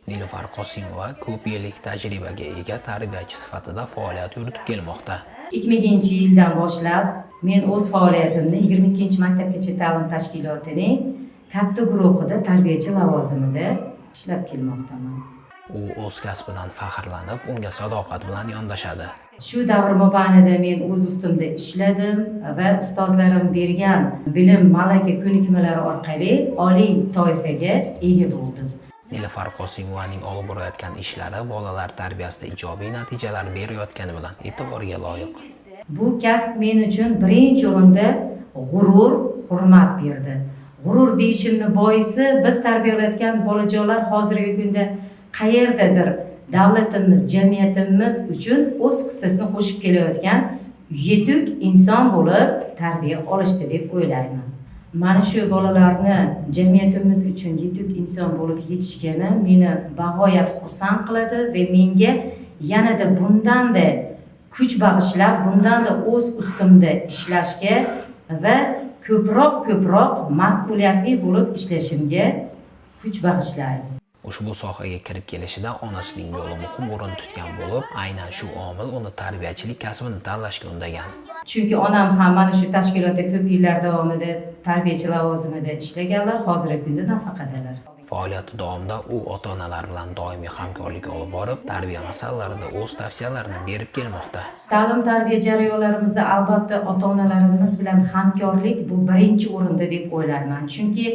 Nilufar Qosimova ko'p yillik tajribaga ega tarbiyachi sifatida faoliyat yuritib kelmoqda. 2000-yildan boshlab men o'z faoliyatimni 22-maktabgacha ta'lim tashkilotining katta guruhida tarbiyachi lavozimida ishlab kelmoqdaman. U o'z kasbidan faxrlanib, unga sadoqat bilan yondashadi. Shu davr mobaynida men o'z ustimda ishladim va ustozlarim bergan bilim, malaka ko'nikmalari orqali oliy toifaga ega bo'ldim. Nilufar Qosimovaning olib borayotgan ishlari bolalar tarbiyasida ijobiy natijalar berayotgani bilan e'tiborga loyiq. Bu kasb men uchun birinchi o'rinda g'urur, hurmat berdi. G'urur deyishimni boisi biz tarbiyalayotgan bolajonlar hozirgi kunda qayerdadir davlatimiz, jamiyatimiz uchun o'z hissasini qo'shib kelayotgan yetuk inson bo'lib tarbiya olishdi deb o'ylayman. Mana shu bolalarni jamiyatimiz uchun yetuk inson bo'lib yetishgani meni bag'oyat xursand qiladi va menga yanada bundanda kuch bag'ishlab, bundanda o'z ustimda ishlashga va ko'proq mas'uliyatli bo'lib ishlashimga kuch bag'ishlaydi. Ushbu sohaga kirib kelishida onasining yo'li muhim o'rin tutgan bo'lib, aynan shu omil uni tarbiyachilik kasbini tanlashga undagan. Chunki onam ham mana shu tashkilotda ko'p yillar davomida tarbiyachi lavozimida ishlaganlar, hozirgi kunda nafaqadalar. Faoliyati davomida u ota-onalar bilan doimiy hamkorlik olib borib, tarbiya masalalarida o'z tavsiyalarini berib kelmoqda. Ta'lim-tarbiya jarayonlarimizda albatta ota-onalarimiz bilan hamkorlik bu birinchi o'rinda deb o'ylayman. Chunki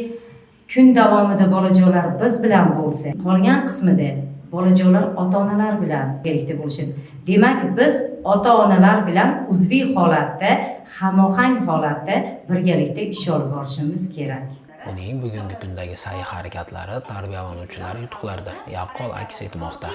kun davomida bolajonlar biz bilan bo'lsa, qolgan qismida bolajonlar ota-onalar bilan birlikda bo'lishadi. Demak, biz ota-onalar bilan uzviy holatda, hamohang holatda birgalikda ish olib borishimiz kerak. Uning bugungi kundagi sa'y-harakatlari tarbiyalanuvchilar yutuqlarida yaqqol aks etmoqda.